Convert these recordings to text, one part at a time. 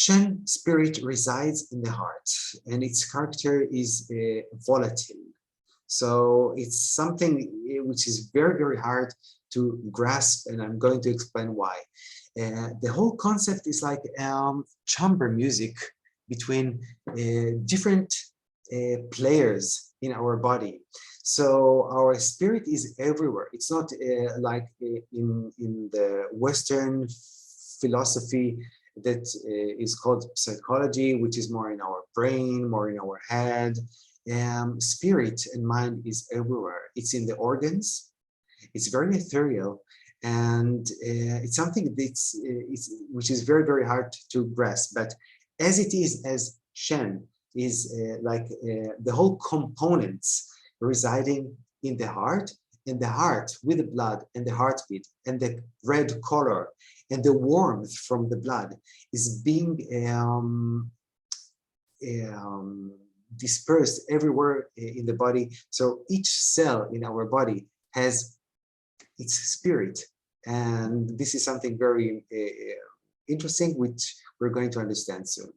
Shen spirit resides in the heart, and its character is volatile. So it's something which is very, very hard to grasp, and I'm going to explain why. The whole concept is like chamber music between different players in our body. So our spirit is everywhere. It's not like in the Western philosophy that is called psychology, which is more in our brain, more in our head. Spirit and mind is everywhere. It's in the organs. It's very ethereal, and it's something that's which is very, very hard to grasp. But as it is, as Shen is the whole components residing in the heart, and the heart with the blood and the heartbeat and the red color and the warmth from the blood is being dispersed everywhere in the body. So each cell in our body has its spirit, and this is something very interesting, which we're going to understand soon.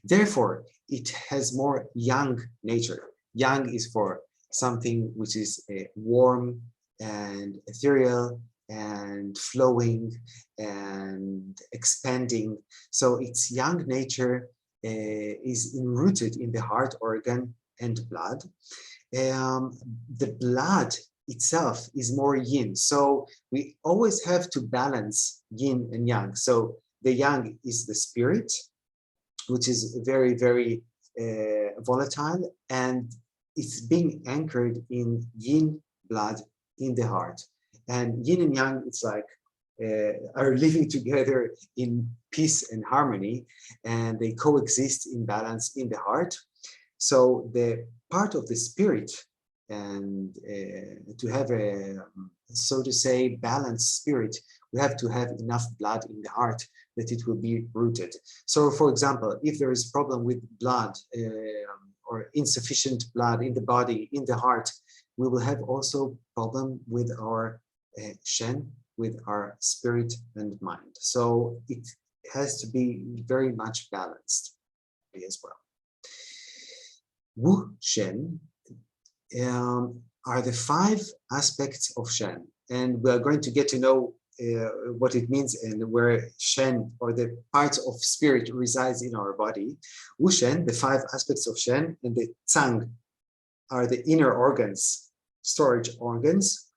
Therefore, it has more yang nature. Yang is for something which is warm and ethereal and flowing and expanding. So its yang nature is enrooted in the heart organ and blood. The blood itself is more yin. So we always have to balance yin and yang. So the yang is the spirit, which is very, very volatile, and it's being anchored in yin blood in the heart. And yin and yang, it's like are living together in peace and harmony, and they coexist in balance in the heart. So the part of the spirit, and to have a, so to say, balanced spirit, we have to have enough blood in the heart that it will be rooted. So for example, if there is a problem with blood or insufficient blood in the body, in the heart, we will have also problem with our Shen, with our spirit and mind. So it has to be very much balanced as well. Wu Shen are the 5 aspects of Shen, and we are going to get to know what it means and where Shen, or the parts of spirit, resides in our body. Wu Shen, the 5 aspects of Shen, and the Zang are the inner organs, storage organs.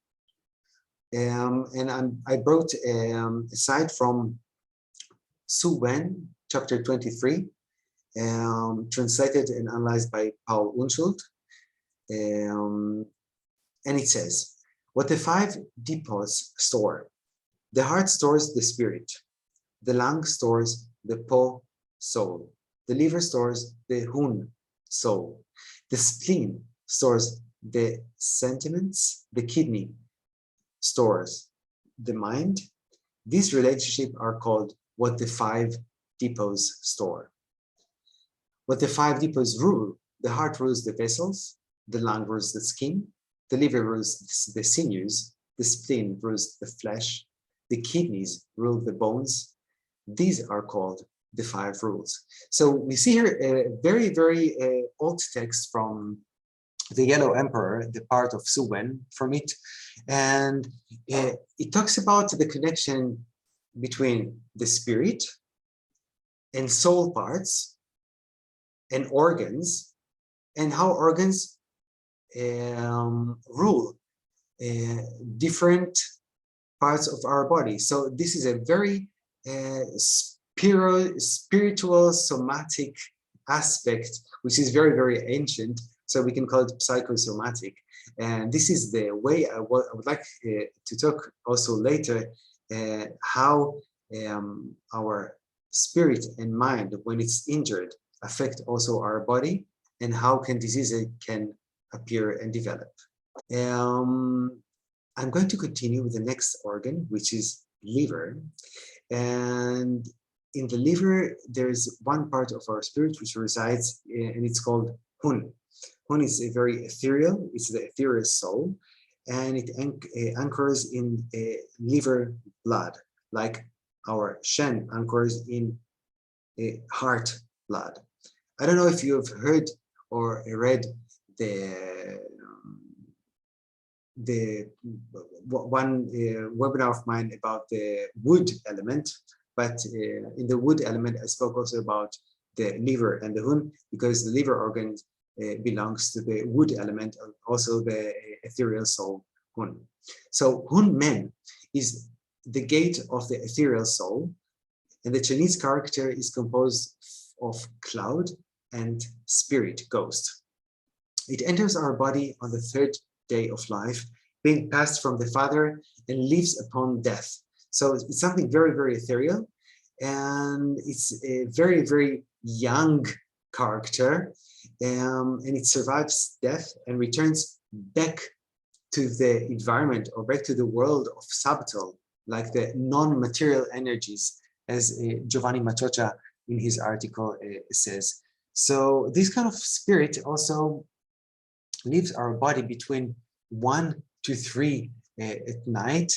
And I brought aside from Su Wen, chapter 23, translated and analyzed by Paul Unschuld. And it says, what the 5 depots store: the heart stores the spirit, the lung stores the Po soul, the liver stores the Hun soul, the spleen stores the sentiments, the kidney stores the mind. These relationships are called what the 5 depots store. What the 5 depots rule: the heart rules the vessels, the lung rules the skin, the liver rules the sinews, the spleen rules the flesh, the kidneys rule the bones. These are called the 5 rules. So we see here a very, very old text from the Yellow Emperor, the part of Su Wen from it. And it talks about the connection between the spirit and soul parts and organs, and how organs rule different parts of our body. So this is a very spiritual, somatic aspect, which is very, very ancient. So we can call it psychosomatic. And this is the way I would like to talk also later, how our spirit and mind, when it's injured, affect also our body, and how can diseases can appear and develop. I'm going to continue with the next organ, which is liver. And in the liver, there is one part of our spirit which resides, and it's called Hun. Hun is a very ethereal, it's the Ethereal Soul, and it anchors in liver blood, like our Shen anchors in heart blood. I don't know if you have heard or read the one webinar of mine about the wood element, but in the wood element, I spoke also about the liver and the hun, because the liver organ belongs to the wood element, also the ethereal soul hun. So hun men is the gate of the ethereal soul, and the Chinese character is composed of cloud and spirit, ghost. It enters our body on the third day of life, being passed from the father and lives upon death. So it's something very, very ethereal, and it's a very, very young character, and it survives death and returns back to the environment or back to the world of subtle, like the non-material energies, as Giovanni Machocha in his article says. So this kind of spirit also leaves our body between 1 to 3 at night,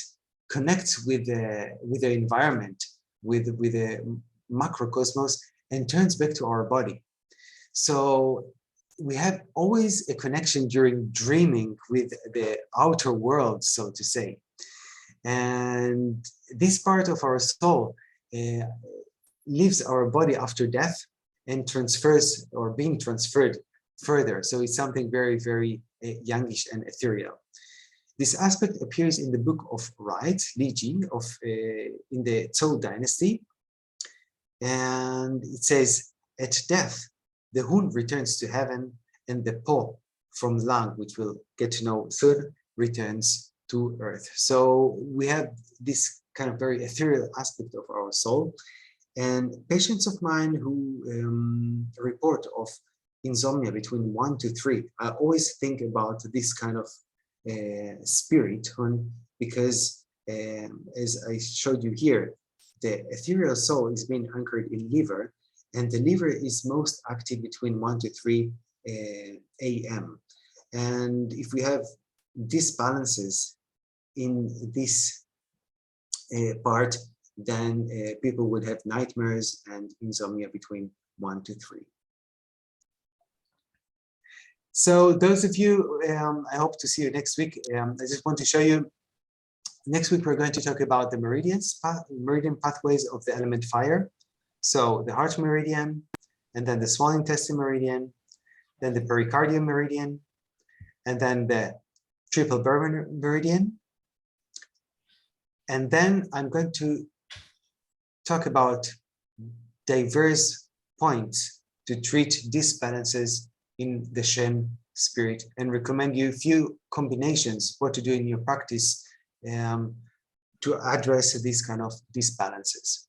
connects with the environment, with the macrocosmos, and turns back to our body. So we have always a connection during dreaming with the outer world, so to say. And this part of our soul leaves our body after death and transfers, or being transferred further. So it's something very, very youngish and ethereal. This aspect appears in the book of Right, Li Ji, in the Zhou dynasty. And it says, at death, the Hun returns to heaven, and the Po from Lang, which we'll get to know soon, returns to earth. So we have this kind of very ethereal aspect of our soul. And patients of mine who report of insomnia between 1 to 3, I always think about this kind of spirit, because as I showed you here, the ethereal soul is being anchored in liver, and the liver is most active between 1 to 3 a.m. And if we have disbalances in this part, then people would have nightmares and insomnia between 1 to 3. So those of you, I hope to see you next week. I just want to show you, next week we're going to talk about the meridian pathways of the element fire. So the heart meridian, and then the small intestine meridian, then the pericardium meridian, and then the triple burr meridian. And then I'm going to talk about diverse points to treat disbalances in the Shen spirit, and recommend you a few combinations what to do in your practice to address these kind of disbalances.